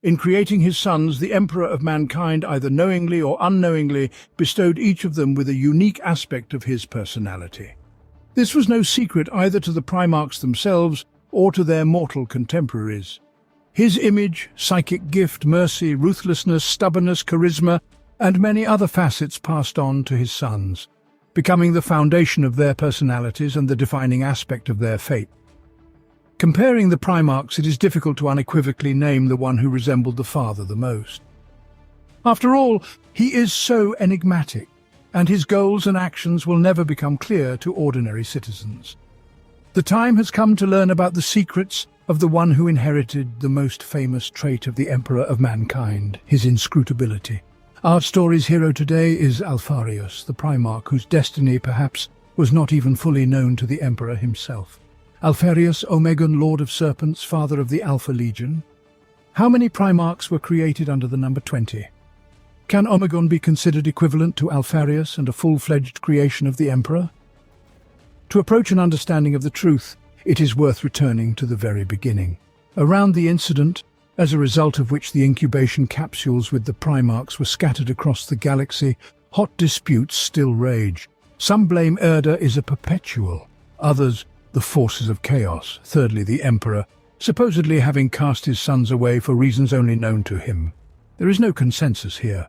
In creating his sons, the Emperor of mankind either knowingly or unknowingly bestowed each of them with a unique aspect of his personality. This was no secret either to the Primarchs themselves or to their mortal contemporaries. His image, psychic gift, mercy, ruthlessness, stubbornness, charisma, and many other facets passed on to his sons, becoming the foundation of their personalities and the defining aspect of their fate. Comparing the Primarchs, it is difficult to unequivocally name the one who resembled the father the most. After all, he is so enigmatic, and his goals and actions will never become clear to ordinary citizens. The time has come to learn about the secrets of the one who inherited the most famous trait of the Emperor of mankind, his inscrutability. Our story's hero today is Alpharius, the Primarch whose destiny perhaps was not even fully known to the Emperor himself. Alpharius, Omegon, Lord of Serpents, father of the Alpha Legion. How many Primarchs were created under the number 20? Can Omegon be considered equivalent to Alpharius and a full-fledged creation of the Emperor? To approach an understanding of the truth, it is worth returning to the very beginning. Around the incident, as a result of which the incubation capsules with the Primarchs were scattered across the galaxy, hot disputes still rage. Some blame Erda is a perpetual, others the forces of chaos, thirdly the Emperor, supposedly having cast his sons away for reasons only known to him. There is no consensus here.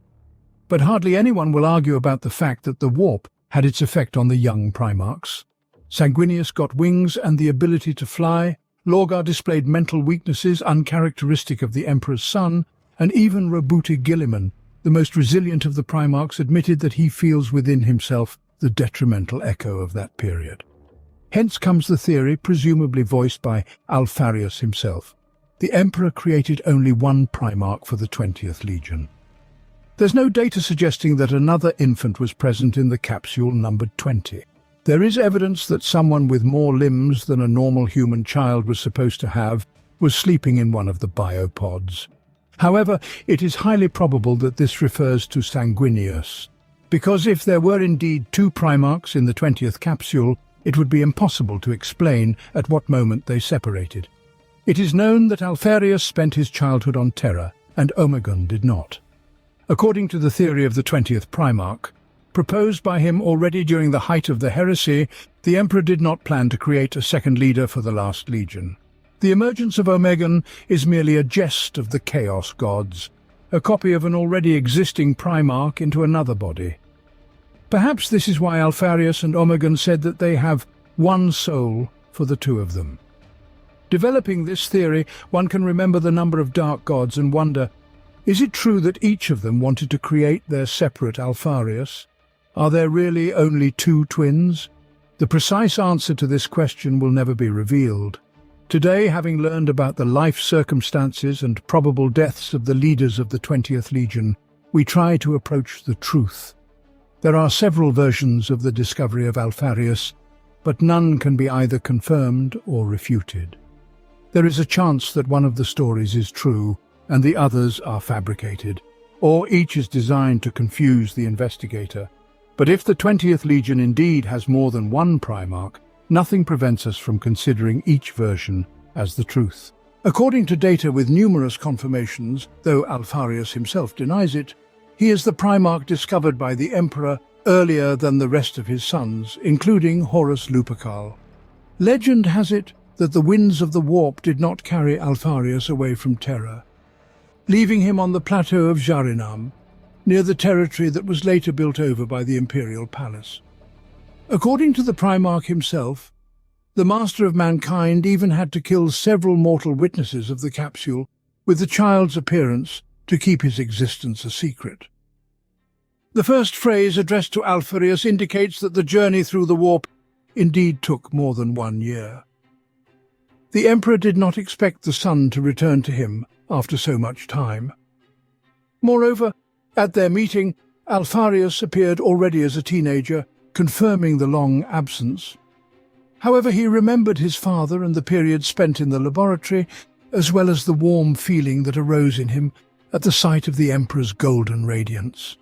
But hardly anyone will argue about the fact that the warp had its effect on the young Primarchs. Sanguinius got wings and the ability to fly, Lorgar displayed mental weaknesses uncharacteristic of the Emperor's son, and even Roboute Guilliman, the most resilient of the Primarchs, admitted that he feels within himself the detrimental echo of that period. Hence comes the theory, presumably voiced by Alpharius himself. The Emperor created only one Primarch for the 20th Legion. There's no data suggesting that another infant was present in the capsule numbered 20. There is evidence that someone with more limbs than a normal human child was supposed to have was sleeping in one of the biopods. However, it is highly probable that this refers to Sanguinius, because if there were indeed two Primarchs in the 20th capsule, it would be impossible to explain at what moment they separated. It is known that Alpharius spent his childhood on Terra, and Omegon did not. According to the theory of the 20th Primarch, proposed by him already during the height of the heresy, the Emperor did not plan to create a second leader for the last Legion. The emergence of Omegon is merely a jest of the Chaos Gods, a copy of an already existing Primarch into another body. Perhaps this is why Alpharius and Omegon said that they have one soul for the two of them. Developing this theory, one can remember the number of dark gods and wonder, is it true that each of them wanted to create their separate Alpharius? Are there really only two twins? The precise answer to this question will never be revealed. Today, having learned about the life circumstances and probable deaths of the leaders of the 20th Legion, we try to approach the truth. There are several versions of the discovery of Alpharius, but none can be either confirmed or refuted. There is a chance that one of the stories is true and the others are fabricated, or each is designed to confuse the investigator. But if the 20th Legion indeed has more than one Primarch, nothing prevents us from considering each version as the truth. According to data with numerous confirmations, though Alpharius himself denies it, he is the Primarch discovered by the Emperor earlier than the rest of his sons, including Horus Lupercal. Legend has it that the winds of the warp did not carry Alpharius away from Terra, leaving him on the plateau of Jarinam, near the territory that was later built over by the Imperial Palace. According to the Primarch himself, the Master of Mankind even had to kill several mortal witnesses of the capsule with the child's appearance to keep his existence a secret. The first phrase addressed to Alpharius indicates that the journey through the warp indeed took more than 1 year. The Emperor did not expect the son to return to him after so much time. Moreover, at their meeting, Alpharius appeared already as a teenager, confirming the long absence. However, he remembered his father and the period spent in the laboratory, as well as the warm feeling that arose in him at the sight of the Emperor's golden radiance.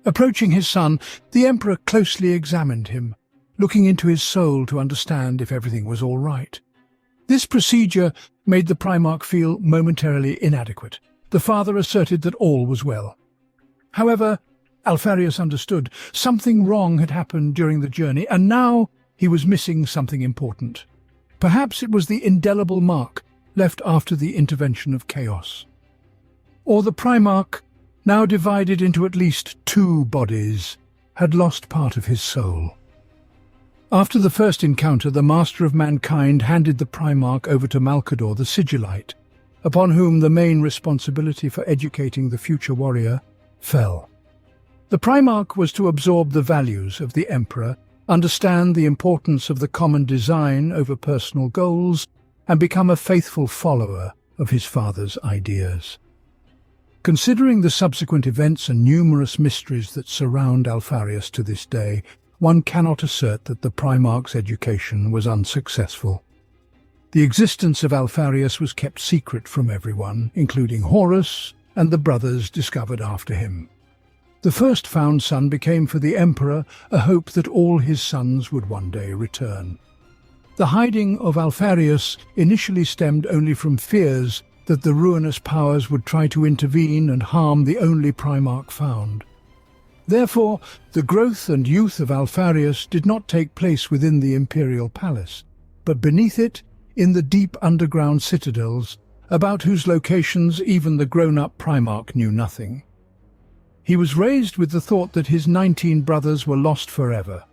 Approaching his son, the Emperor closely examined him, looking into his soul to understand if everything was all right. This procedure made the Primarch feel momentarily inadequate, the father asserted that all was well. However, Alpharius understood something wrong had happened during the journey, and now he was missing something important. Perhaps it was the indelible mark left after the intervention of chaos. Or the Primarch, now divided into at least two bodies, had lost part of his soul. After the first encounter, the Master of Mankind handed the Primarch over to Malcador the Sigillite, upon whom the main responsibility for educating the future warrior fell. The Primarch was to absorb the values of the Emperor, understand the importance of the common design over personal goals, and become a faithful follower of his father's ideas. Considering the subsequent events and numerous mysteries that surround Alpharius to this day, one cannot assert that the Primarch's education was unsuccessful. The existence of Alpharius was kept secret from everyone, including Horus and the brothers discovered after him. The first found son became for the Emperor a hope that all his sons would one day return. The hiding of Alpharius initially stemmed only from fears that the ruinous powers would try to intervene and harm the only Primarch found. Therefore, the growth and youth of Alpharius did not take place within the imperial palace, but beneath it, in the deep underground citadels, about whose locations even the grown-up Primarch knew nothing. He was raised with the thought that his 19 brothers were lost forever,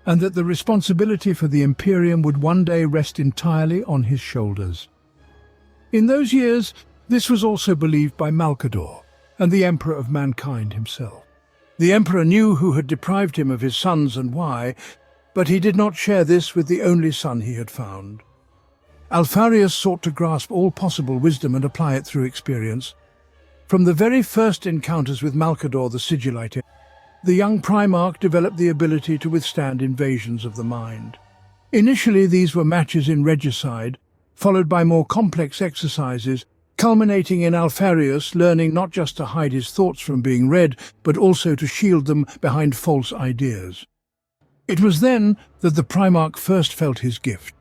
and that the responsibility for the Imperium would one day rest entirely on his shoulders. In those years, this was also believed by Malcador and the Emperor of Mankind himself. The Emperor knew who had deprived him of his sons and why, but he did not share this with the only son he had found. Alpharius sought to grasp all possible wisdom and apply it through experience. From the very first encounters with Malcador the Sigillite, the young Primarch developed the ability to withstand invasions of the mind. Initially, these were matches in regicide, followed by more complex exercises, culminating in Alpharius learning not just to hide his thoughts from being read, but also to shield them behind false ideas. It was then that the Primarch first felt his gift.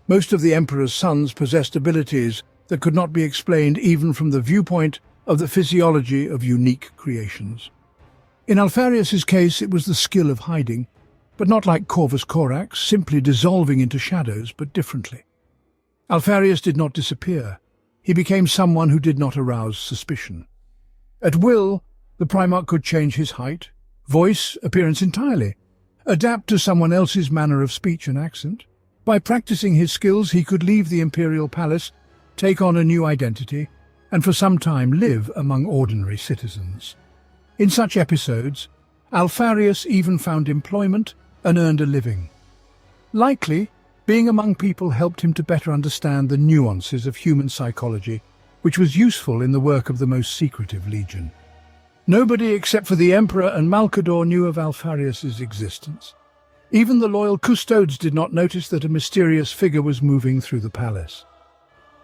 Most of the Emperor's sons possessed abilities that could not be explained even from the viewpoint of the physiology of unique creations. In Alpharius's case, it was the skill of hiding, but not like Corvus Corax, simply dissolving into shadows, but differently. Alpharius did not disappear. He became someone who did not arouse suspicion. At will, the Primarch could change his height, voice, appearance entirely, adapt to someone else's manner of speech and accent. By practicing his skills, he could leave the imperial palace, take on a new identity, and for some time live among ordinary citizens. In such episodes, Alpharius even found employment and earned a living. Likely, being among people helped him to better understand the nuances of human psychology, which was useful in the work of the most secretive legion. Nobody except for the Emperor and Malcador knew of Alpharius's existence. Even the loyal custodes did not notice that a mysterious figure was moving through the palace.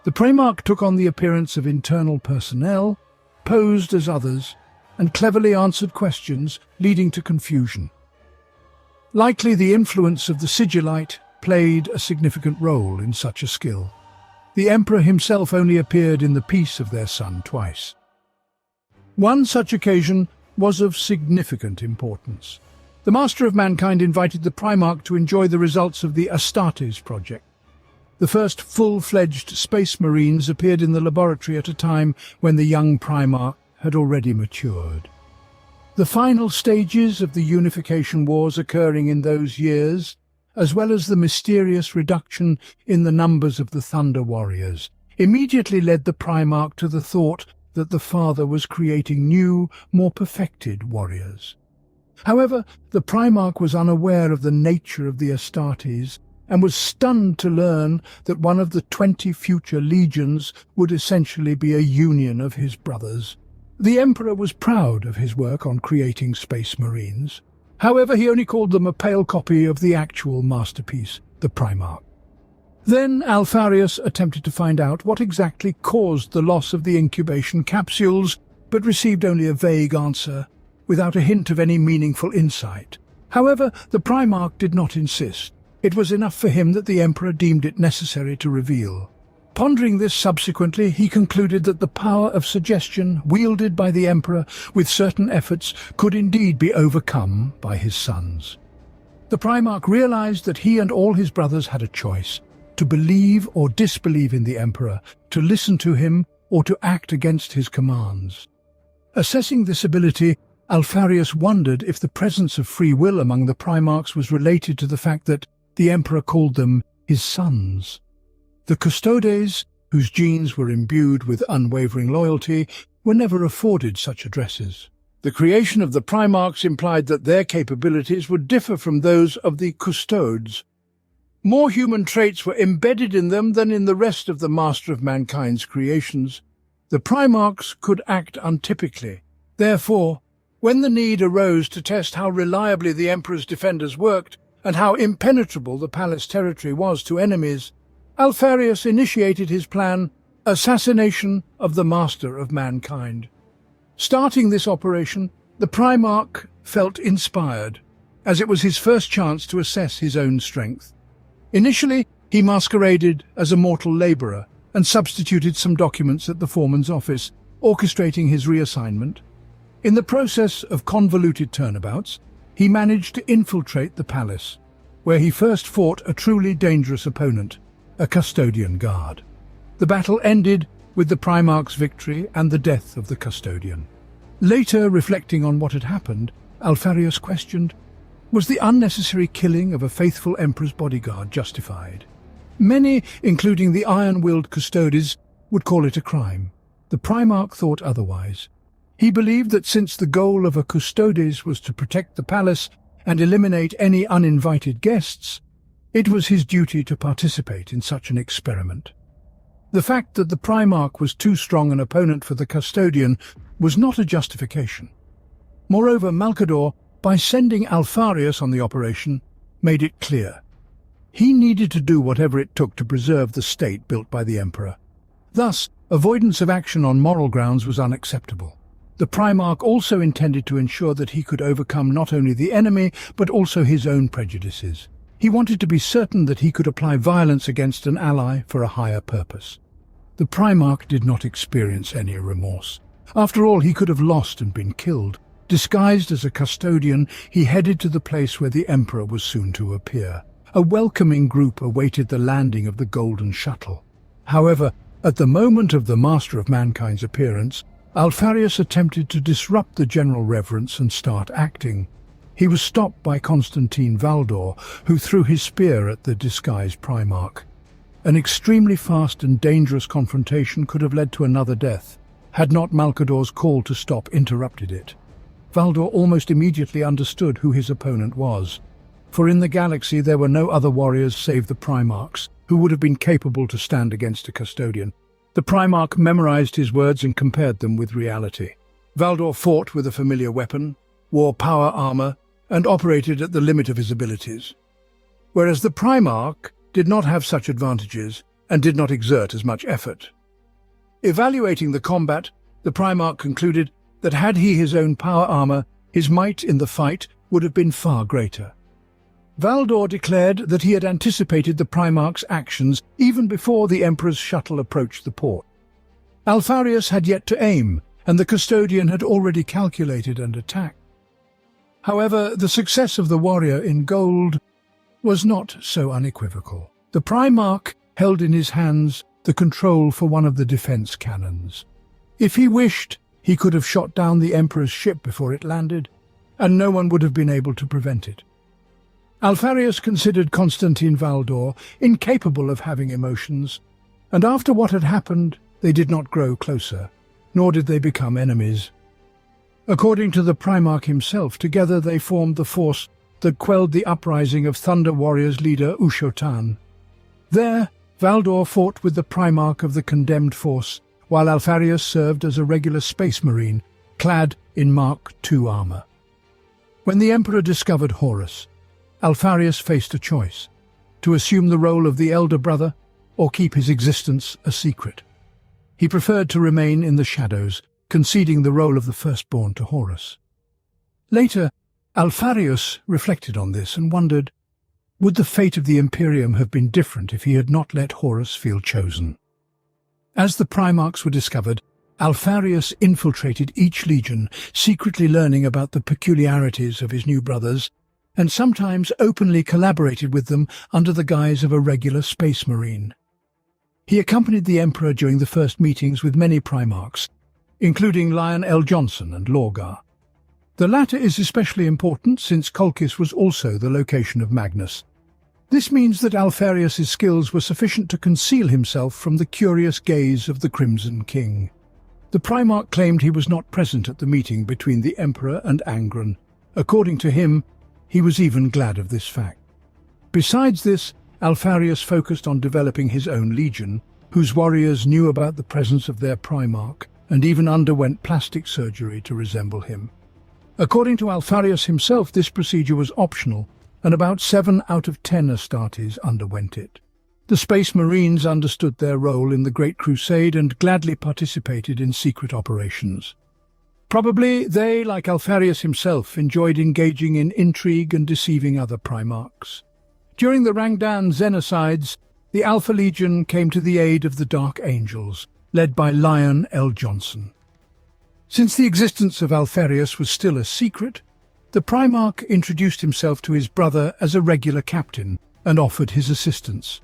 The Primarch took on the appearance of internal personnel, posed as others, and cleverly answered questions, leading to confusion. Likely the influence of the Sigillite played a significant role in such a skill. The Emperor himself only appeared in the peace of their son twice. One such occasion was of significant importance. The Master of Mankind invited the Primarch to enjoy the results of the Astartes project. The first full-fledged space marines appeared in the laboratory at a time when the young Primarch had already matured. The final stages of the unification wars occurring in those years, as well as the mysterious reduction in the numbers of the Thunder Warriors, immediately led the Primarch to the thought that the father was creating new, more perfected warriors. However, the Primarch was unaware of the nature of the Astartes and was stunned to learn that one of the 20 future legions would essentially be a union of his brothers. The Emperor was proud of his work on creating space marines. However, he only called them a pale copy of the actual masterpiece, the Primarch. Then Alpharius attempted to find out what exactly caused the loss of the incubation capsules, but received only a vague answer, without a hint of any meaningful insight. However, the Primarch did not insist. It was enough for him that the Emperor deemed it necessary to reveal. Pondering this subsequently, he concluded that the power of suggestion wielded by the emperor with certain efforts could indeed be overcome by his sons. The Primarch realized that he and all his brothers had a choice: to believe or disbelieve in the emperor, to listen to him or to act against his commands. Assessing this ability, Alpharius wondered if the presence of free will among the Primarchs was related to the fact that the emperor called them his sons. The Custodes, whose genes were imbued with unwavering loyalty, were never afforded such addresses. The creation of the Primarchs implied that their capabilities would differ from those of the Custodes. More human traits were embedded in them than in the rest of the Master of Mankind's creations. The Primarchs could act untypically. Therefore, when the need arose to test how reliably the Emperor's defenders worked and how impenetrable the palace territory was to enemies, Alpharius initiated his plan, assassination of the Master of Mankind. Starting this operation, the Primarch felt inspired, as it was his first chance to assess his own strength. Initially, he masqueraded as a mortal labourer and substituted some documents at the foreman's office, orchestrating his reassignment. In the process of convoluted turnabouts, he managed to infiltrate the palace, where he first fought a truly dangerous opponent, a custodian guard. The battle ended with the Primarch's victory and the death of the custodian. Later, reflecting on what had happened, Alpharius questioned, was the unnecessary killing of a faithful emperor's bodyguard justified? Many, including the iron-willed Custodes, would call it a crime. The Primarch thought otherwise. He believed that since the goal of a Custodes was to protect the palace and eliminate any uninvited guests, it was his duty to participate in such an experiment. The fact that the Primarch was too strong an opponent for the custodian was not a justification. Moreover, Malcador, by sending Alpharius on the operation, made it clear. He needed to do whatever it took to preserve the state built by the Emperor. Thus, avoidance of action on moral grounds was unacceptable. The Primarch also intended to ensure that he could overcome not only the enemy, but also his own prejudices. He wanted to be certain that he could apply violence against an ally for a higher purpose. The Primarch did not experience any remorse. After all, he could have lost and been killed. Disguised as a custodian, he headed to the place where the Emperor was soon to appear. A welcoming group awaited the landing of the Golden Shuttle. However, at the moment of the Master of Mankind's appearance, Alpharius attempted to disrupt the general reverence and start acting. He was stopped by Constantine Valdor, who threw his spear at the disguised Primarch. An extremely fast and dangerous confrontation could have led to another death, had not Malcador's call to stop interrupted it. Valdor almost immediately understood who his opponent was, for in the galaxy there were no other warriors save the Primarchs who would have been capable to stand against a custodian. The Primarch memorized his words and compared them with reality. Valdor fought with a familiar weapon, wore power armor, and operated at the limit of his abilities, whereas the Primarch did not have such advantages and did not exert as much effort. Evaluating the combat, the Primarch concluded that had he his own power armor, his might in the fight would have been far greater. Valdor declared that he had anticipated the Primarch's actions even before the Emperor's shuttle approached the port. Alpharius had yet to aim, and the custodian had already calculated and attacked. However, the success of the warrior in gold was not so unequivocal. The Primarch held in his hands the control for one of the defense cannons. If he wished, he could have shot down the Emperor's ship before it landed, and no one would have been able to prevent it. Alpharius considered Constantine Valdor incapable of having emotions, and after what had happened, they did not grow closer, nor did they become enemies. According to the Primarch himself, together they formed the force that quelled the uprising of Thunder Warriors leader Ushotan. There, Valdor fought with the Primarch of the condemned force, while Alpharius served as a regular space marine, clad in Mark II armor. When the Emperor discovered Horus, Alpharius faced a choice: to assume the role of the elder brother or keep his existence a secret. He preferred to remain in the shadows, conceding the role of the firstborn to Horus. Later, Alpharius reflected on this and wondered, would the fate of the Imperium have been different if he had not let Horus feel chosen? As the Primarchs were discovered, Alpharius infiltrated each legion, secretly learning about the peculiarities of his new brothers, and sometimes openly collaborated with them under the guise of a regular space marine. He accompanied the Emperor during the first meetings with many Primarchs, including Lion L. Johnson and Lorgar. The latter is especially important since Colchis was also the location of Magnus. This means that Alpharius' skills were sufficient to conceal himself from the curious gaze of the Crimson King. The Primarch claimed he was not present at the meeting between the Emperor and Angron. According to him, he was even glad of this fact. Besides this, Alpharius focused on developing his own legion, whose warriors knew about the presence of their Primarch and even underwent plastic surgery to resemble him. According to Alpharius himself, this procedure was optional, and about 7 out of 10 Astartes underwent it. The Space Marines understood their role in the Great Crusade and gladly participated in secret operations. Probably they, like Alpharius himself, enjoyed engaging in intrigue and deceiving other Primarchs. During the Rangdan genocides, the Alpha Legion came to the aid of the Dark Angels, led by Lion L. Johnson. Since the existence of Alpharius was still a secret, the Primarch introduced himself to his brother as a regular captain and offered his assistance.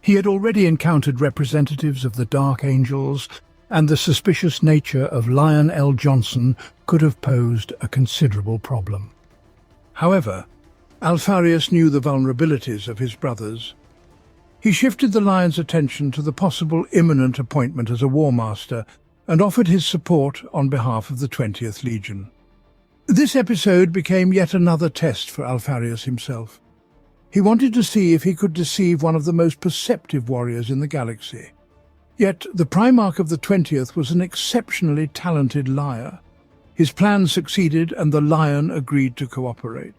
He had already encountered representatives of the Dark Angels, and the suspicious nature of Lion L. Johnson could have posed a considerable problem. However, Alpharius knew the vulnerabilities of his brothers. He shifted the Lion's attention to the possible imminent appointment as a war master and offered his support on behalf of the 20th Legion. This episode became yet another test for Alpharius himself. He wanted to see if he could deceive one of the most perceptive warriors in the galaxy. Yet the Primarch of the 20th was an exceptionally talented liar. His plan succeeded and the Lion agreed to cooperate.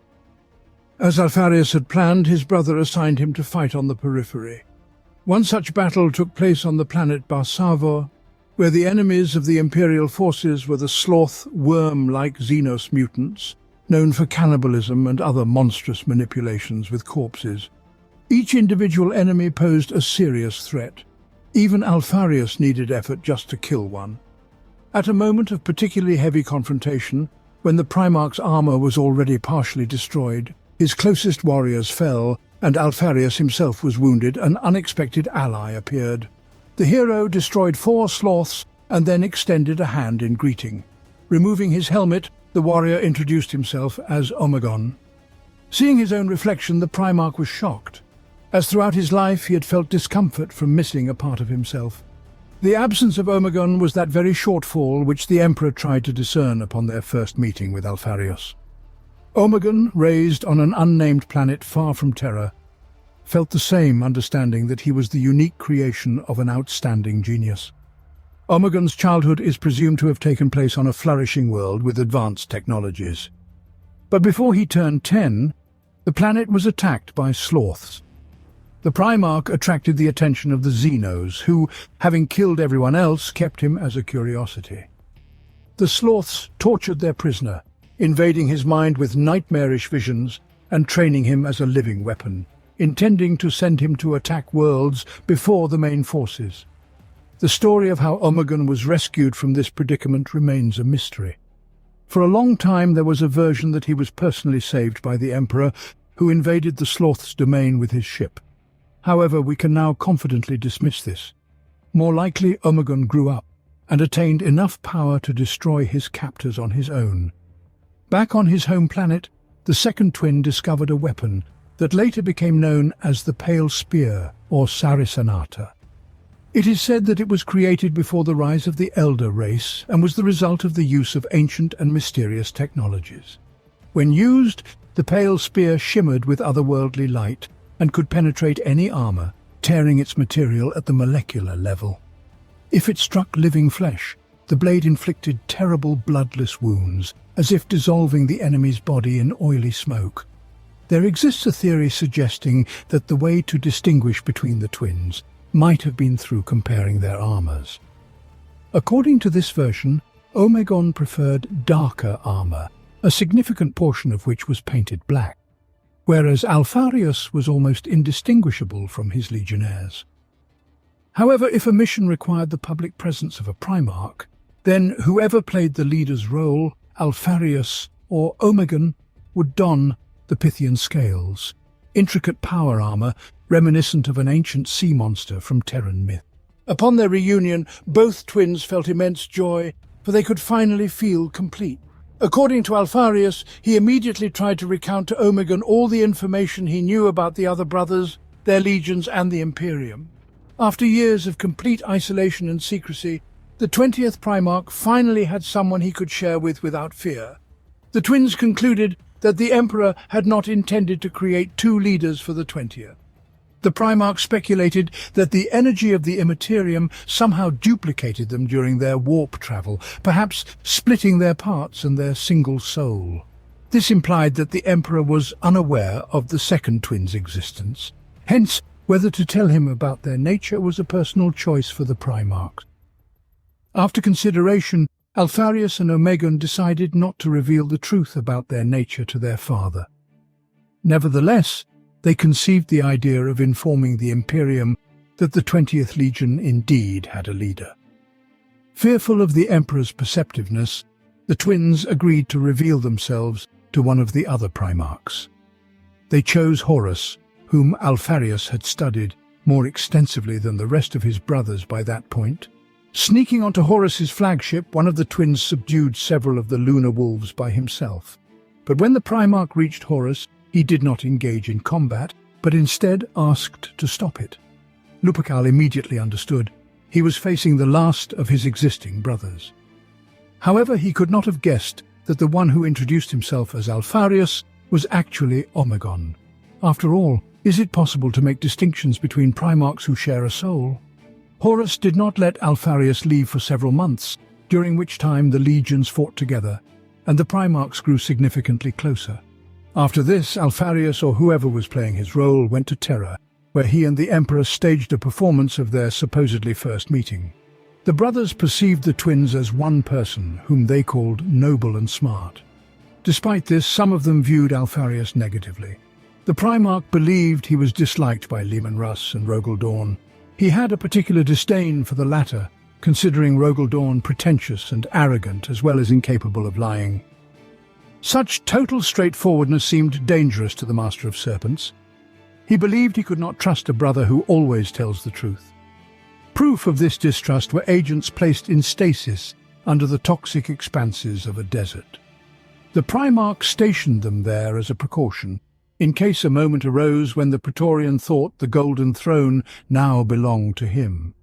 As Alpharius had planned, his brother assigned him to fight on the periphery. One such battle took place on the planet Barsavo, where the enemies of the Imperial forces were the sloth, worm-like Xenos mutants, known for cannibalism and other monstrous manipulations with corpses. Each individual enemy posed a serious threat. Even Alpharius needed effort just to kill one. At a moment of particularly heavy confrontation, when the Primarch's armor was already partially destroyed, his closest warriors fell, and Alpharius himself was wounded, an unexpected ally appeared. The hero destroyed 4 sloths and then extended a hand in greeting. Removing his helmet, the warrior introduced himself as Omegon. Seeing his own reflection, the Primarch was shocked, as throughout his life he had felt discomfort from missing a part of himself. The absence of Omegon was that very shortfall which the Emperor tried to discern upon their first meeting with Alpharius. Omegon, raised on an unnamed planet far from Terra, felt the same, understanding that he was the unique creation of an outstanding genius. Omegon's childhood is presumed to have taken place on a flourishing world with advanced technologies. But before he turned 10, the planet was attacked by sloths. The Primarch attracted the attention of the Xenos, who, having killed everyone else, kept him as a curiosity. The sloths tortured their prisoner, invading his mind with nightmarish visions and training him as a living weapon, intending to send him to attack worlds before the main forces. The story of how Omegon was rescued from this predicament remains a mystery. For a long time there was a version that he was personally saved by the Emperor, who invaded the sloth's domain with his ship. However, we can now confidently dismiss this. More likely, Omegon grew up and attained enough power to destroy his captors on his own. Back on his home planet, the second twin discovered a weapon that later became known as the Pale Spear, or Sarisanata. It is said that it was created before the rise of the Elder race and was the result of the use of ancient and mysterious technologies. When used, the Pale Spear shimmered with otherworldly light and could penetrate any armor, tearing its material at the molecular level. If it struck living flesh, the blade inflicted terrible bloodless wounds, as if dissolving the enemy's body in oily smoke. There exists a theory suggesting that the way to distinguish between the twins might have been through comparing their armors. According to this version, Omegon preferred darker armor, a significant portion of which was painted black, whereas Alpharius was almost indistinguishable from his legionnaires. However, if a mission required the public presence of a Primarch, then whoever played the leader's role, Alpharius or Omegon, would don the Pythian scales, intricate power armor reminiscent of an ancient sea monster from Terran myth. Upon their reunion, both twins felt immense joy, for they could finally feel complete. According to Alpharius, he immediately tried to recount to Omegon all the information he knew about the other brothers, their legions, and the Imperium. After years of complete isolation and secrecy, the 20th Primarch finally had someone he could share with without fear. The twins concluded that the Emperor had not intended to create two leaders for the 20th. The Primarch speculated that the energy of the Immaterium somehow duplicated them during their warp travel, perhaps splitting their parts and their single soul. This implied that the Emperor was unaware of the second twin's existence. Hence, whether to tell him about their nature was a personal choice for the Primarch. After consideration, Alpharius and Omegon decided not to reveal the truth about their nature to their father. Nevertheless, they conceived the idea of informing the Imperium that the 20th Legion indeed had a leader. Fearful of the Emperor's perceptiveness, the twins agreed to reveal themselves to one of the other Primarchs. They chose Horus, whom Alpharius had studied more extensively than the rest of his brothers by that point. Sneaking onto Horus's flagship, one of the twins subdued several of the lunar wolves by himself. But when the Primarch reached Horus, he did not engage in combat, but instead asked to stop it. Lupercal immediately understood. He was facing the last of his existing brothers. However, he could not have guessed that the one who introduced himself as Alpharius was actually Omegon. After all, is it possible to make distinctions between Primarchs who share a soul? Horus did not let Alpharius leave for several months, during which time the legions fought together, and the Primarchs grew significantly closer. After this, Alpharius, or whoever was playing his role, went to Terra, where he and the Emperor staged a performance of their supposedly first meeting. The brothers perceived the twins as one person, whom they called noble and smart. Despite this, some of them viewed Alpharius negatively. The Primarch believed he was disliked by Leman Russ and Rogel Dawn. He had a particular disdain for the latter, considering Rogel Dawn pretentious and arrogant as well as incapable of lying. Such total straightforwardness seemed dangerous to the Master of Serpents. He believed he could not trust a brother who always tells the truth. Proof of this distrust were agents placed in stasis under the toxic expanses of a desert. The Primarch stationed them there as a precaution, in case a moment arose when the Praetorian thought the Golden Throne now belonged to him.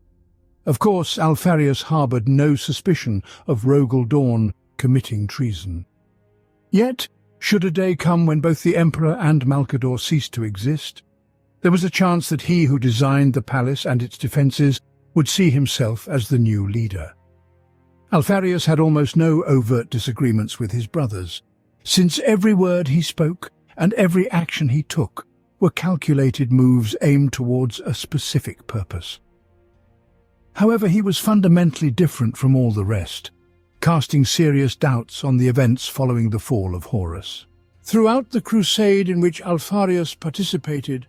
Of course, Alpharius harboured no suspicion of Rogel Dawn committing treason. Yet, should a day come when both the Emperor and Malcador ceased to exist, there was a chance that he who designed the palace and its defences would see himself as the new leader. Alpharius had almost no overt disagreements with his brothers, since every word he spoke and every action he took were calculated moves aimed towards a specific purpose. However, he was fundamentally different from all the rest, casting serious doubts on the events following the fall of Horus. Throughout the crusade in which Alpharius participated,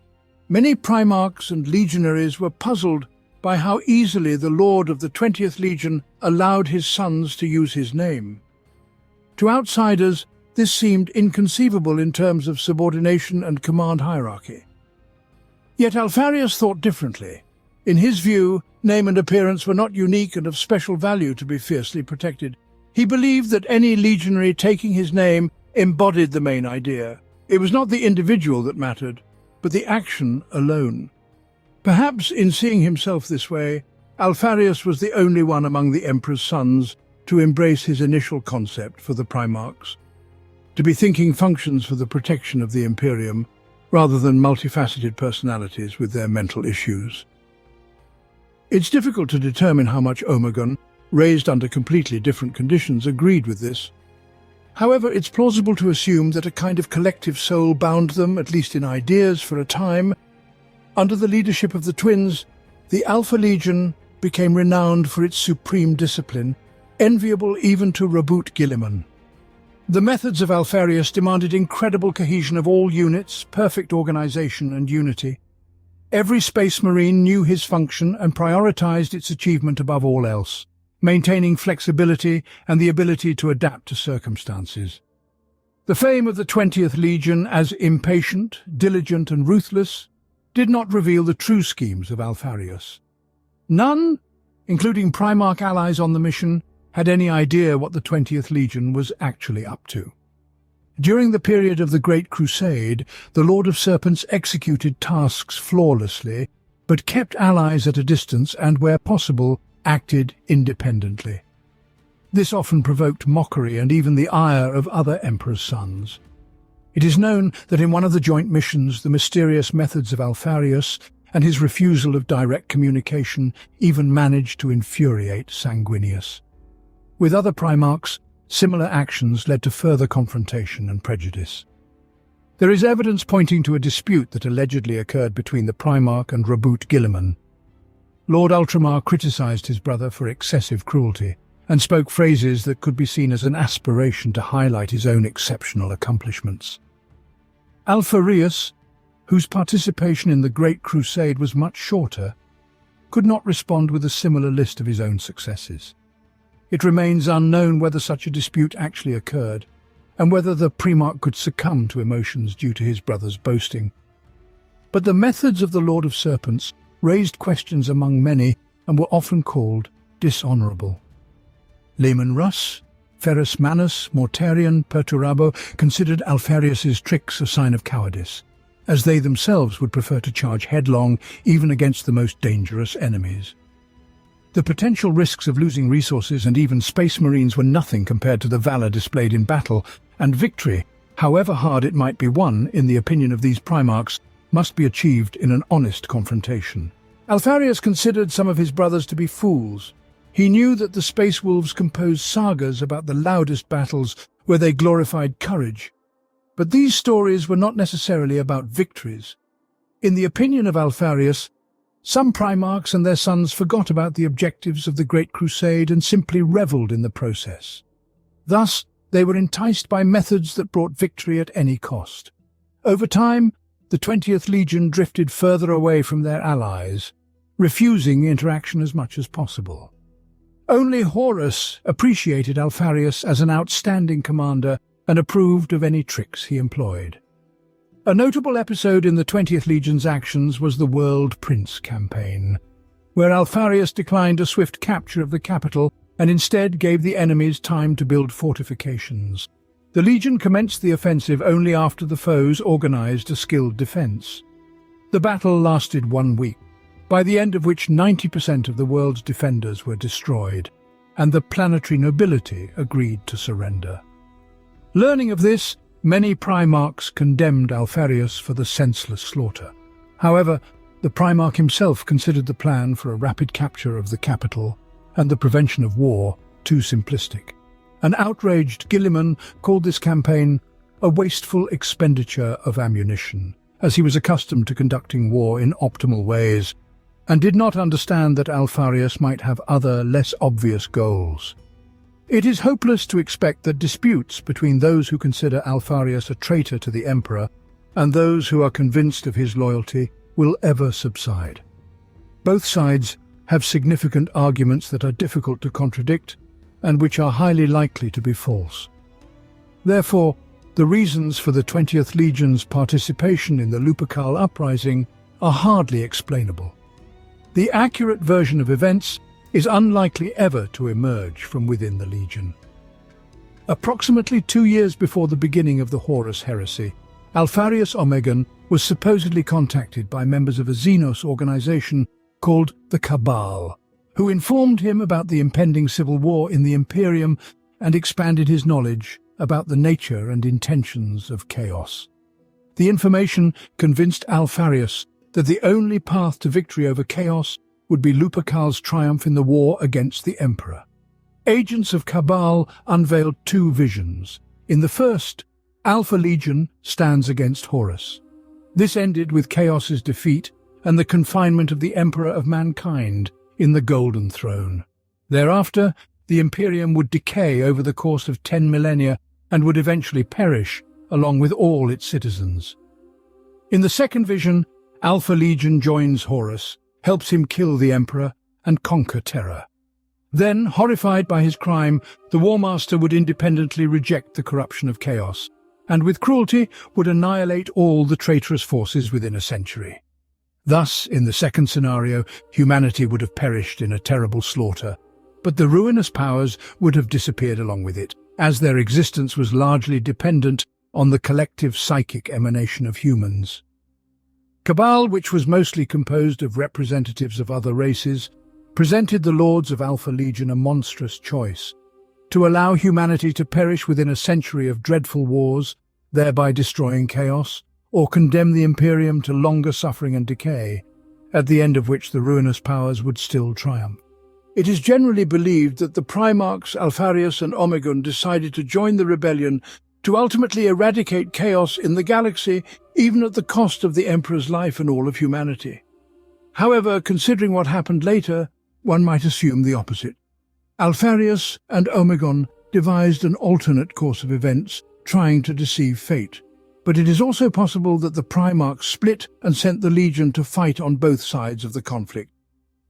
many Primarchs and legionaries were puzzled by how easily the Lord of the 20th Legion allowed his sons to use his name. To outsiders, this seemed inconceivable in terms of subordination and command hierarchy. Yet Alpharius thought differently. In his view, name and appearance were not unique and of special value to be fiercely protected. He believed that any legionary taking his name embodied the main idea. It was not the individual that mattered, but the action alone. Perhaps in seeing himself this way, Alpharius was the only one among the Emperor's sons to embrace his initial concept for the Primarchs, to be thinking functions for the protection of the Imperium, rather than multifaceted personalities with their mental issues. It's difficult to determine how much Omegon, raised under completely different conditions, agreed with this. However, it's plausible to assume that a kind of collective soul bound them, at least in ideas, for a time. Under the leadership of the twins, the Alpha Legion became renowned for its supreme discipline, enviable even to Rabut Gilliman. The methods of Alpharius demanded incredible cohesion of all units, perfect organization and unity. Every space marine knew his function and prioritized its achievement above all else, maintaining flexibility and the ability to adapt to circumstances. The fame of the 20th Legion as impatient, diligent and ruthless did not reveal the true schemes of Alpharius. None, including Primarch allies on the mission, had any idea what the 20th Legion was actually up to. During the period of the Great Crusade, the Lord of Serpents executed tasks flawlessly, but kept allies at a distance and, where possible, acted independently. This often provoked mockery and even the ire of other Emperor's sons. It is known that in one of the joint missions, the mysterious methods of Alpharius and his refusal of direct communication even managed to infuriate Sanguinius. With other Primarchs, similar actions led to further confrontation and prejudice. There is evidence pointing to a dispute that allegedly occurred between the Primarch and Raboot Guilliman. Lord Ultramar criticized his brother for excessive cruelty and spoke phrases that could be seen as an aspiration to highlight his own exceptional accomplishments. Alpharius, whose participation in the Great Crusade was much shorter, could not respond with a similar list of his own successes. It remains unknown whether such a dispute actually occurred, and whether the Primarch could succumb to emotions due to his brother's boasting. But the methods of the Lord of Serpents raised questions among many and were often called dishonourable. Leman Russ, Ferrus Manus, Mortarion, Perturabo considered Alpharius's tricks a sign of cowardice, as they themselves would prefer to charge headlong even against the most dangerous enemies. The potential risks of losing resources and even space marines were nothing compared to the valor displayed in battle, and victory, however hard it might be won, in the opinion of these Primarchs, must be achieved in an honest confrontation. Alpharius considered some of his brothers to be fools. He knew that the Space Wolves composed sagas about the loudest battles where they glorified courage. But these stories were not necessarily about victories. In the opinion of Alpharius, some Primarchs and their sons forgot about the objectives of the Great Crusade and simply revelled in the process. Thus, they were enticed by methods that brought victory at any cost. Over time, the 20th Legion drifted further away from their allies, refusing interaction as much as possible. Only Horus appreciated Alpharius as an outstanding commander and approved of any tricks he employed. A notable episode in the 20th Legion's actions was the World Prince campaign, where Alpharius declined a swift capture of the capital and instead gave the enemies time to build fortifications. The Legion commenced the offensive only after the foes organized a skilled defense. The battle lasted 1 week, by the end of which 90% of the world's defenders were destroyed, and the planetary nobility agreed to surrender. Learning of this, many Primarchs condemned Alpharius for the senseless slaughter. However, the Primarch himself considered the plan for a rapid capture of the capital and the prevention of war too simplistic. An outraged Guilliman called this campaign a wasteful expenditure of ammunition, as he was accustomed to conducting war in optimal ways, and did not understand that Alpharius might have other, less obvious goals. It is hopeless to expect that disputes between those who consider Alpharius a traitor to the Emperor and those who are convinced of his loyalty will ever subside. Both sides have significant arguments that are difficult to contradict and which are highly likely to be false. Therefore, the reasons for the 20th Legion's participation in the Lupercal uprising are hardly explainable. The accurate version of events is unlikely ever to emerge from within the Legion. Approximately 2 years before the beginning of the Horus heresy, Alpharius Omegon was supposedly contacted by members of a Xenos organization called the Cabal, who informed him about the impending civil war in the Imperium and expanded his knowledge about the nature and intentions of chaos. The information convinced Alpharius that the only path to victory over chaos would be Lupercal's triumph in the war against the Emperor. Agents of Cabal unveiled 2 visions. In the first, Alpha Legion stands against Horus. This ended with Chaos's defeat and the confinement of the Emperor of Mankind in the Golden Throne. Thereafter, the Imperium would decay over the course of 10 millennia and would eventually perish, along with all its citizens. In the second vision, Alpha Legion joins Horus, helps him kill the Emperor and conquer Terra. Then, horrified by his crime, the War Master would independently reject the corruption of chaos, and with cruelty would annihilate all the traitorous forces within a century. Thus, in the second scenario, humanity would have perished in a terrible slaughter, but the ruinous powers would have disappeared along with it, as their existence was largely dependent on the collective psychic emanation of humans. Cabal, which was mostly composed of representatives of other races, presented the Lords of Alpha Legion a monstrous choice: to allow humanity to perish within a century of dreadful wars, thereby destroying chaos, or condemn the Imperium to longer suffering and decay, at the end of which the ruinous powers would still triumph. It is generally believed that the Primarchs Alpharius and Omegon decided to join the rebellion to ultimately eradicate chaos in the galaxy, even at the cost of the Emperor's life and all of humanity. However, considering what happened later, one might assume the opposite. Alpharius and Omegon devised an alternate course of events, trying to deceive fate. But it is also possible that the Primarchs split and sent the Legion to fight on both sides of the conflict.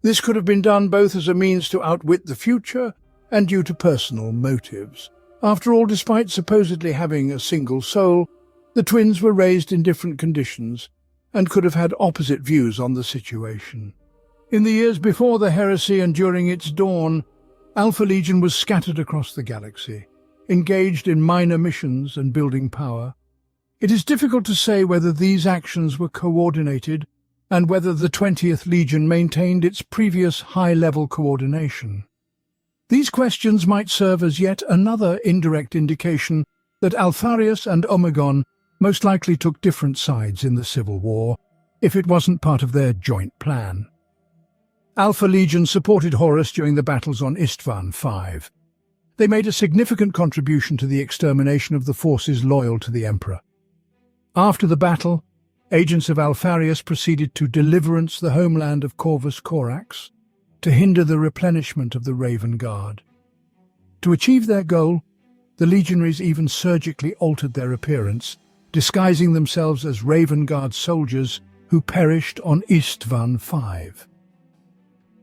This could have been done both as a means to outwit the future and due to personal motives. After all, despite supposedly having a single soul, the twins were raised in different conditions and could have had opposite views on the situation. In the years before the heresy and during its dawn, Alpha Legion was scattered across the galaxy, engaged in minor missions and building power. It is difficult to say whether these actions were coordinated and whether the 20th Legion maintained its previous high-level coordination. These questions might serve as yet another indirect indication that Alpharius and Omegon most likely took different sides in the Civil War, if it wasn't part of their joint plan. Alpha Legion supported Horus during the battles on Istvan V. They made a significant contribution to the extermination of the forces loyal to the Emperor. After the battle, agents of Alpharius proceeded to deliverance the homeland of Corvus Corax, to hinder the replenishment of the Raven Guard. To achieve their goal, the legionaries even surgically altered their appearance, disguising themselves as Raven Guard soldiers who perished on Istvan V.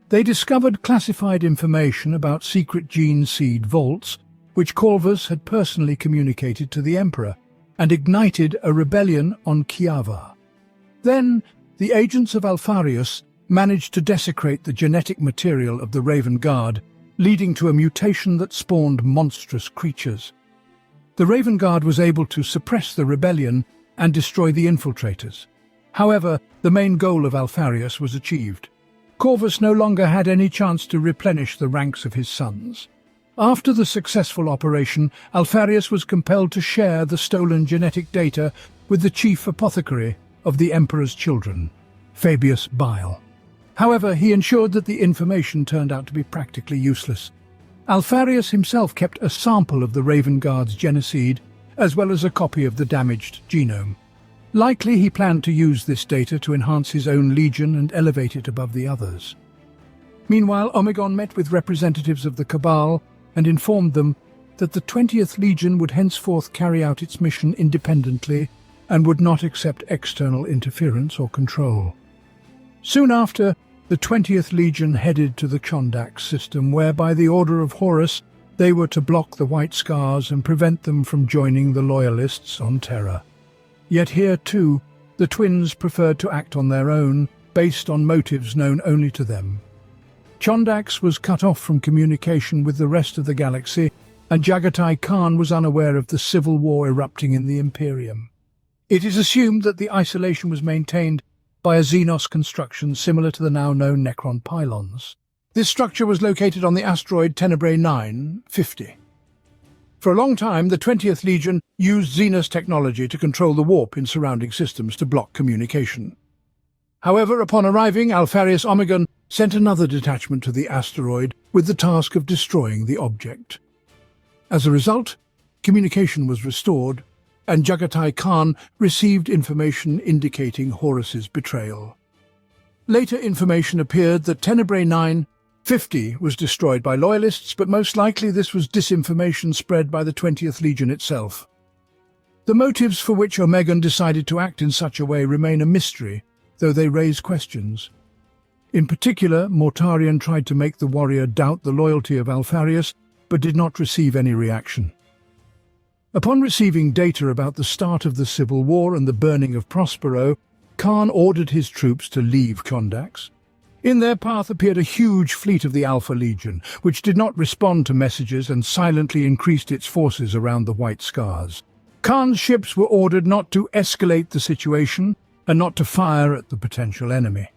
They discovered classified information about secret gene seed vaults, which Corvus had personally communicated to the Emperor, and ignited a rebellion on Kiava. Then, the agents of Alpharius managed to desecrate the genetic material of the Raven Guard, leading to a mutation that spawned monstrous creatures. The Raven Guard was able to suppress the rebellion and destroy the infiltrators. However, the main goal of Alpharius was achieved. Corvus no longer had any chance to replenish the ranks of his sons. After the successful operation, Alpharius was compelled to share the stolen genetic data with the chief apothecary of the Emperor's children, Fabius Bile. However, he ensured that the information turned out to be practically useless. Alpharius himself kept a sample of the Raven Guard's genocidal, as well as a copy of the damaged genome. Likely he planned to use this data to enhance his own legion and elevate it above the others. Meanwhile, Omegon met with representatives of the Cabal and informed them that the 20th Legion would henceforth carry out its mission independently and would not accept external interference or control. Soon after, the 20th Legion headed to the Chondax system, where by the order of Horus they were to block the White Scars and prevent them from joining the Loyalists on Terra. Yet here, too, the twins preferred to act on their own, based on motives known only to them. Chondax was cut off from communication with the rest of the galaxy, and Jagatai Khan was unaware of the civil war erupting in the Imperium. It is assumed that the isolation was maintained by a Xenos construction similar to the now-known Necron pylons. This structure was located on the asteroid Tenebrae 950. For a long time, the 20th Legion used Xenos technology to control the warp in surrounding systems to block communication. However, upon arriving, Alpharius Omegon sent another detachment to the asteroid with the task of destroying the object. As a result, communication was restored, and Jagatai Khan received information indicating Horus's betrayal. Later information appeared that Tenebrae 950 was destroyed by Loyalists, but most likely this was disinformation spread by the 20th Legion itself. The motives for which Omegon decided to act in such a way remain a mystery, though they raise questions. In particular, Mortarion tried to make the warrior doubt the loyalty of Alpharius, but did not receive any reaction. Upon receiving data about the start of the civil war and the burning of Prospero, Khan ordered his troops to leave Chondax. In their path appeared a huge fleet of the Alpha Legion, which did not respond to messages and silently increased its forces around the White Scars. Khan's ships were ordered not to escalate the situation and not to fire at the potential enemy.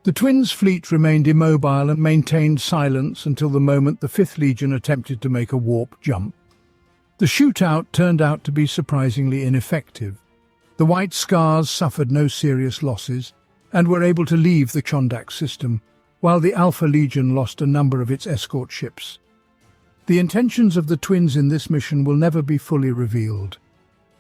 The Twins' fleet remained immobile and maintained silence until the moment the 5th Legion attempted to make a warp jump. The shootout turned out to be surprisingly ineffective. The White Scars suffered no serious losses and were able to leave the Chondax system, while the Alpha Legion lost a number of its escort ships. The intentions of the Twins in this mission will never be fully revealed.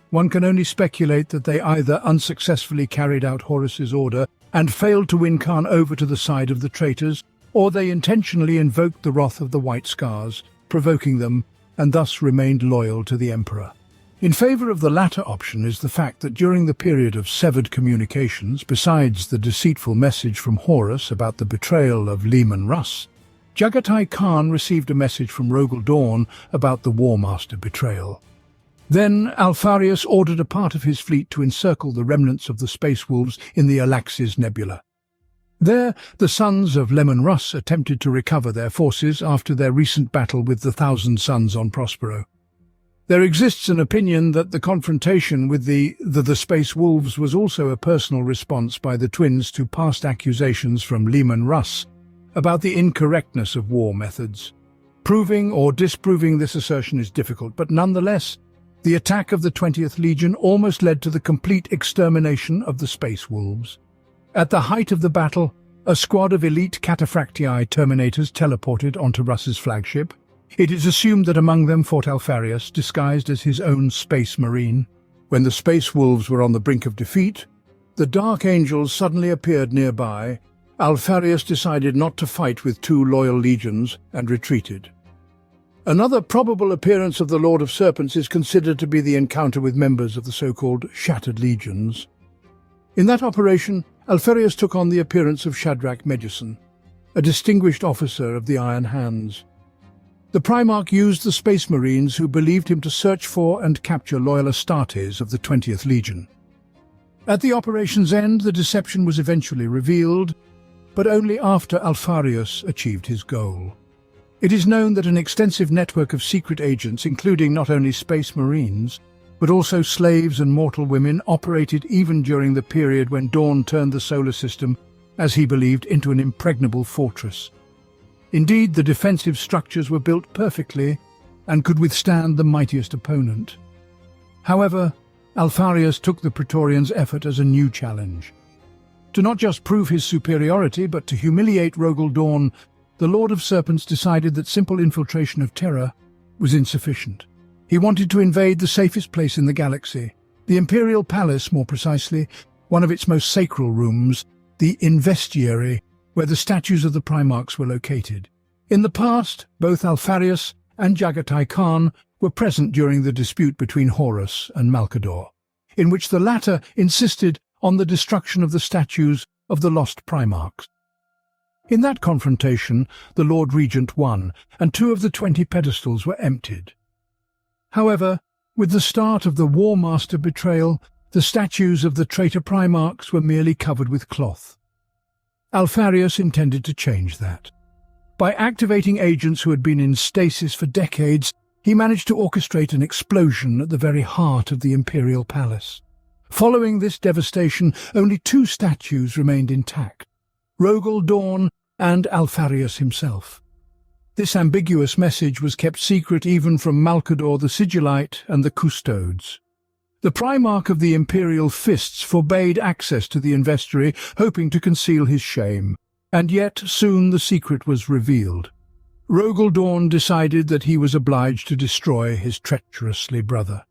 One can only speculate that they either unsuccessfully carried out Horus's order and failed to win Khan over to the side of the traitors, or they intentionally invoked the wrath of the White Scars, provoking them, and thus remained loyal to the Emperor. In favor of the latter option is the fact that during the period of severed communications, besides the deceitful message from Horus about the betrayal of Leman Russ, Jagatai Khan received a message from Rogel Dawn about the War Master betrayal. Then Alpharius ordered a part of his fleet to encircle the remnants of the Space Wolves in the Alaxis Nebula. There, the sons of Leman Russ attempted to recover their forces after their recent battle with the Thousand Suns on Prospero. There exists an opinion that the confrontation with the Space Wolves was also a personal response by the Twins to past accusations from Leman Russ about the incorrectness of war methods. Proving or disproving this assertion is difficult, but nonetheless, the attack of the 20th Legion almost led to the complete extermination of the Space Wolves. At the height of the battle, a squad of elite Cataphractii Terminators teleported onto Russ's flagship. It is assumed that among them fought Alpharius, disguised as his own Space Marine. When the Space Wolves were on the brink of defeat, the Dark Angels suddenly appeared nearby. Alpharius decided not to fight with 2 loyal legions and retreated. Another probable appearance of the Lord of Serpents is considered to be the encounter with members of the so-called Shattered Legions. In that operation, Alpharius took on the appearance of Shadrach Medusan, a distinguished officer of the Iron Hands. The Primarch used the Space Marines who believed him to search for and capture loyal Astartes of the 20th Legion. At the operation's end, the deception was eventually revealed, but only after Alpharius achieved his goal. It is known that an extensive network of secret agents, including not only Space Marines, but also slaves and mortal women, operated even during the period when Dawn turned the solar system, as he believed, into an impregnable fortress. Indeed, the defensive structures were built perfectly and could withstand the mightiest opponent. However, Alpharius took the Praetorians' effort as a new challenge. To not just prove his superiority, but to humiliate Rogel Dawn, the Lord of Serpents decided that simple infiltration of Terra was insufficient. He wanted to invade the safest place in the galaxy, the Imperial Palace, more precisely, one of its most sacred rooms, the Investiary, where the statues of the Primarchs were located. In the past, both Alpharius and Jagatai Khan were present during the dispute between Horus and Malkador, in which the latter insisted on the destruction of the statues of the lost Primarchs. In that confrontation, the Lord Regent won, and 2 of the 20 pedestals were emptied. However, with the start of the War Master betrayal, the statues of the traitor Primarchs were merely covered with cloth. Alpharius intended to change that. By activating agents who had been in stasis for decades, he managed to orchestrate an explosion at the very heart of the Imperial Palace. Following this devastation, only 2 statues remained intact: Rogel Dawn and Alpharius himself. This ambiguous message was kept secret even from Malkador the Sigillite and the Custodes. The Primarch of the Imperial Fists forbade access to the Investiary, hoping to conceal his shame. And yet soon the secret was revealed. Rogel Dawn decided that he was obliged to destroy his treacherously brother.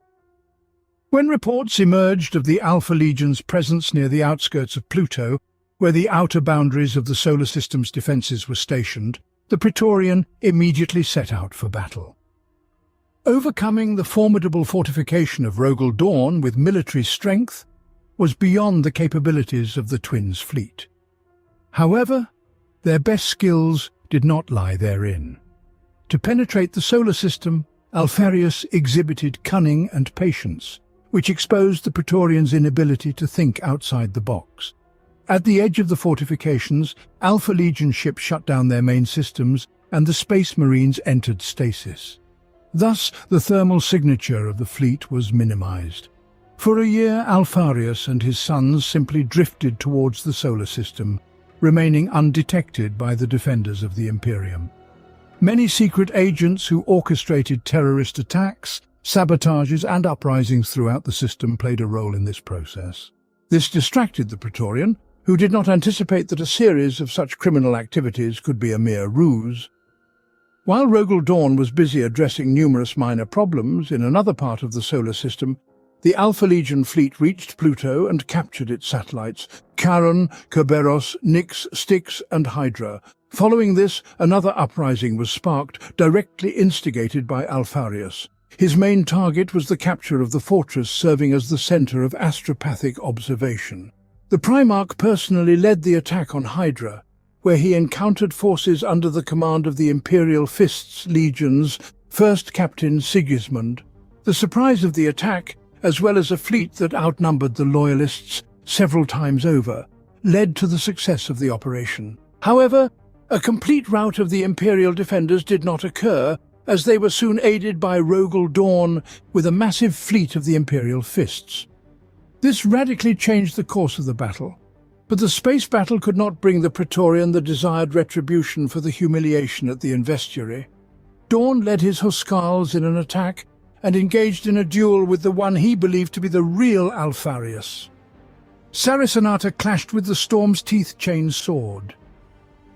When reports emerged of the Alpha Legion's presence near the outskirts of Pluto, where the outer boundaries of the solar system's defences were stationed, the Praetorian immediately set out for battle. Overcoming the formidable fortification of Rogel Dawn with military strength, was beyond the capabilities of the twins' fleet. However, their best skills did not lie therein. To penetrate the solar system, Alpharius exhibited cunning and patience, which exposed the Praetorians' inability to think outside the box. At the edge of the fortifications, Alpha Legion ships shut down their main systems and the Space Marines entered stasis. Thus, the thermal signature of the fleet was minimized. For a year, Alpharius and his sons simply drifted towards the solar system, remaining undetected by the defenders of the Imperium. Many secret agents who orchestrated terrorist attacks, sabotages and uprisings throughout the system played a role in this process. This distracted the Praetorian, who did not anticipate that a series of such criminal activities could be a mere ruse. While Rogel Dawn was busy addressing numerous minor problems in another part of the solar system, the Alpha Legion fleet reached Pluto and captured its satellites, Charon, Kerberos, Nyx, Styx and Hydra. Following this, another uprising was sparked, directly instigated by Alpharius. His main target was the capture of the fortress, serving as the center of astropathic observation. The Primarch personally led the attack on Hydra, where he encountered forces under the command of the Imperial Fist's legions, First Captain Sigismund. The surprise of the attack, as well as a fleet that outnumbered the Loyalists several times over, led to the success of the operation. However, a complete rout of the Imperial defenders did not occur, as they were soon aided by Rogel Dawn with a massive fleet of the Imperial Fists. This radically changed the course of the battle, but the space battle could not bring the Praetorian the desired retribution for the humiliation at the Investiture. Dawn led his Huscarls in an attack and engaged in a duel with the one he believed to be the real Alpharius. Saracenata clashed with the Storm's Teeth-chain sword.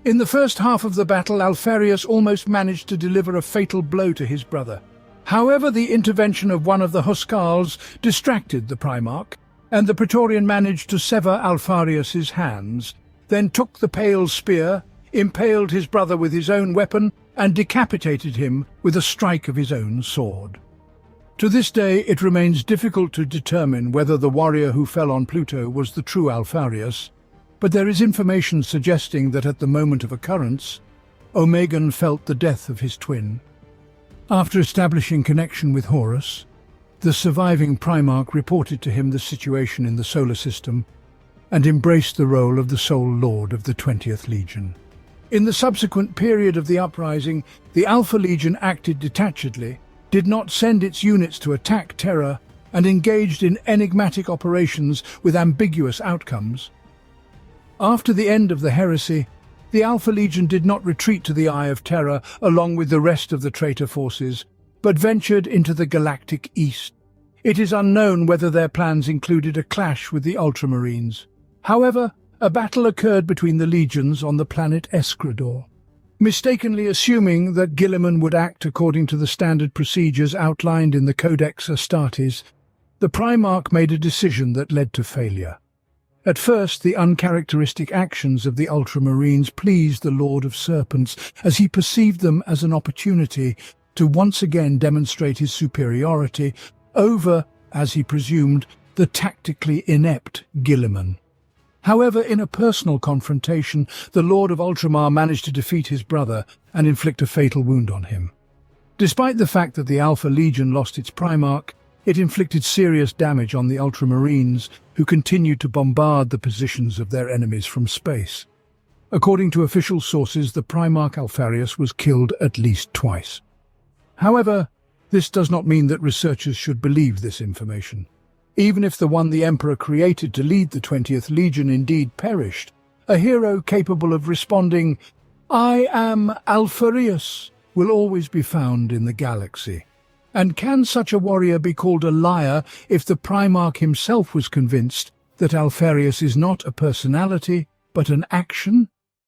In the first half of the battle, Alpharius almost managed to deliver a fatal blow to his brother. However, the intervention of one of the Huscarls distracted the Primarch, and the Praetorian managed to sever Alpharius's hands, then took the pale spear, impaled his brother with his own weapon, and decapitated him with a strike of his own sword. To this day, it remains difficult to determine whether the warrior who fell on Pluto was the true Alpharius, but there is information suggesting that at the moment of occurrence, Omegon felt the death of his twin. After establishing connection with Horus, the surviving Primarch reported to him the situation in the solar system and embraced the role of the sole lord of the 20th Legion. In the subsequent period of the uprising, the Alpha Legion acted detachedly, did not send its units to attack Terra, and engaged in enigmatic operations with ambiguous outcomes. After the end of the heresy, the Alpha Legion did not retreat to the Eye of Terror along with the rest of the traitor forces, but ventured into the galactic east. It is unknown whether their plans included a clash with the Ultramarines. However, a battle occurred between the legions on the planet Escrador. Mistakenly assuming that Guilliman would act according to the standard procedures outlined in the Codex Astartes, the Primarch made a decision that led to failure. At first, the uncharacteristic actions of the Ultramarines pleased the Lord of Serpents, as he perceived them as an opportunity to once again demonstrate his superiority over, as he presumed, the tactically inept Guilliman. However, in a personal confrontation, the Lord of Ultramar managed to defeat his brother and inflict a fatal wound on him. Despite the fact that the Alpha Legion lost its Primarch, it inflicted serious damage on the Ultramarines, who continued to bombard the positions of their enemies from space. According to official sources, the Primarch Alpharius was killed at least twice. However, this does not mean that researchers should believe this information. Even if the one the Emperor created to lead the 20th Legion indeed perished, a hero capable of responding, "I am Alpharius," will always be found in the galaxy. And can such a warrior be called a liar if the Primarch himself was convinced that Alpharius is not a personality, but an action?